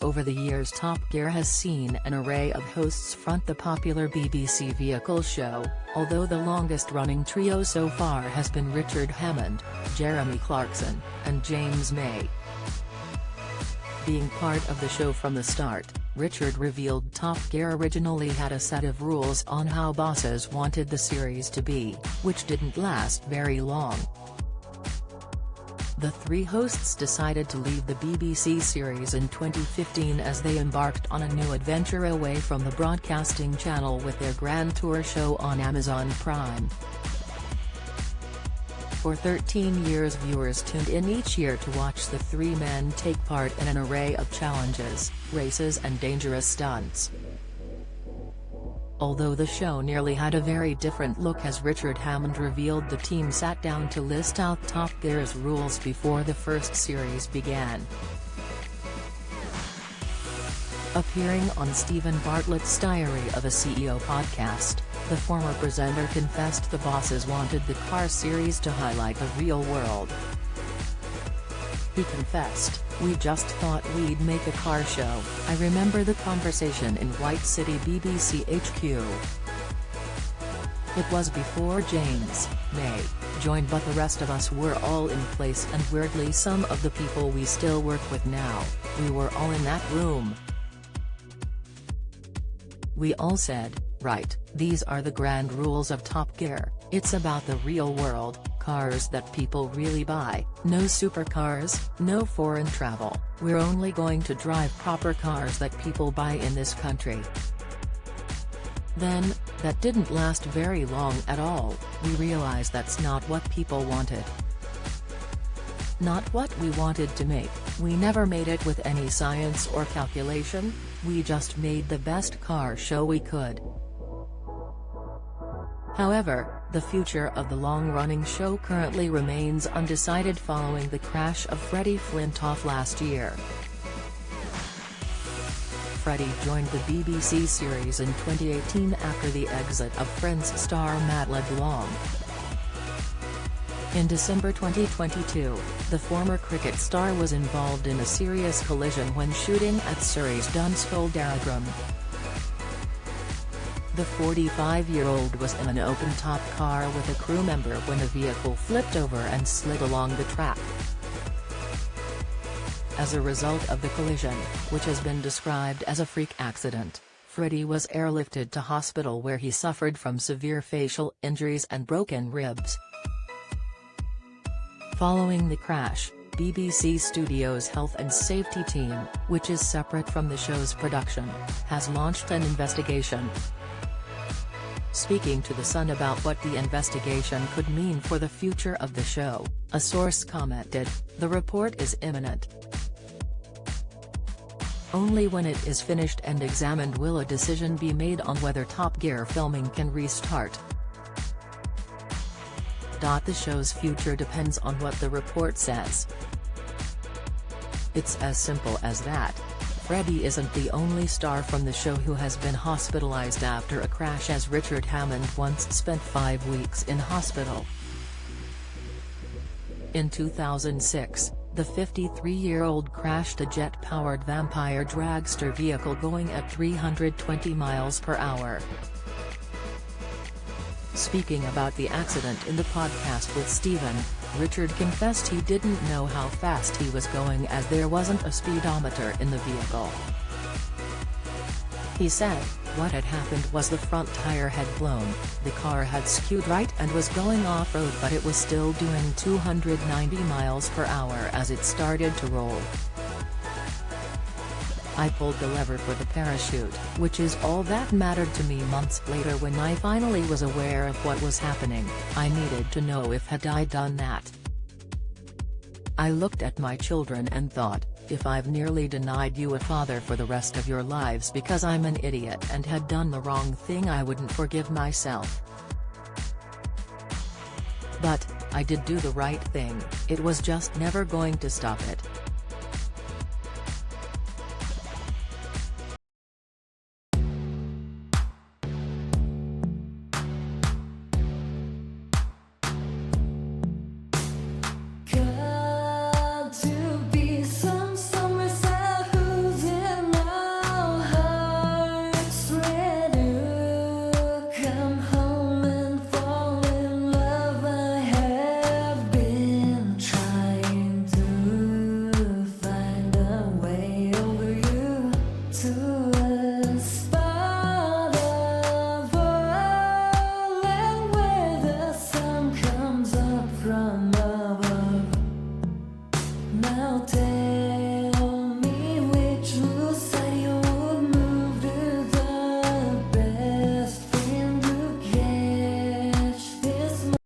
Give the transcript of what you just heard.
Over the years, Top Gear has seen an array of hosts front the popular BBC vehicle show, although the longest-running trio so far has been Richard Hammond, Jeremy Clarkson, and James May. Being part of the show from the start, Richard revealed Top Gear originally had a set of rules on how bosses wanted the series to be, which didn't last very long. The three hosts decided to leave the BBC series in 2015 as they embarked on a new adventure away from the broadcasting channel with their Grand Tour show on Amazon Prime. For 13 years, viewers tuned in each year to watch the three men take part in an array of challenges, races and dangerous stunts. Although the show nearly had a very different look, as Richard Hammond revealed, the team sat down to list out Top Gear's rules before the first series began. Appearing on Stephen Bartlett's Diary of a CEO podcast, the former presenter confessed the bosses wanted the car series to highlight the real world. He confessed, "We just thought we'd make a car show. I remember the conversation in White City BBC HQ. It was before James May joined, but the rest of us were all in place, and weirdly some of the people we still work with now, we were all in that room. We all said, right, these are the grand rules of Top Gear, it's about the real world, cars that people really buy, no supercars, no foreign travel, we're only going to drive proper cars that people buy in this country." Then, that didn't last very long at all. We realized that's not what people wanted. Not what we wanted to make. We never made it with any science or calculation, we just made the best car show we could. However, the future of the long-running show currently remains undecided following the crash of Freddie Flintoff last year. Freddie joined the BBC series in 2018 after the exit of Friends star Matt LeBlanc. In December 2022, the former cricket star was involved in a serious collision when shooting at Surrey's Dunsfold Aerodrome. The 45-year-old was in an open-top car with a crew member when the vehicle flipped over and slid along the track. As a result of the collision, which has been described as a freak accident, Freddie was airlifted to hospital where he suffered from severe facial injuries and broken ribs. Following the crash, BBC Studios' health and safety team, which is separate from the show's production, has launched an investigation. Speaking to The Sun about what the investigation could mean for the future of the show, a source commented, "The report is imminent. Only when it is finished and examined will a decision be made on whether Top Gear filming can restart. The show's future depends on what the report says. It's as simple as that." Freddie isn't the only star from the show who has been hospitalized after a crash, as Richard Hammond once spent 5 weeks in hospital. In 2006, the 53-year-old crashed a jet-powered vampire dragster vehicle going at 320 miles per hour. Speaking about the accident in the podcast with Stephen, Richard confessed he didn't know how fast he was going as there wasn't a speedometer in the vehicle. He said, "What had happened was the front tire had blown, the car had skewed right and was going off-road, but it was still doing 290 miles per hour as it started to roll. I pulled the lever for the parachute, which is all that mattered to me. Months later, when I finally was aware of what was happening, I needed to know if had I done that. I looked at my children and thought, if I've nearly denied you a father for the rest of your lives because I'm an idiot and had done the wrong thing, I wouldn't forgive myself. But I did do the right thing, it was just never going to stop it."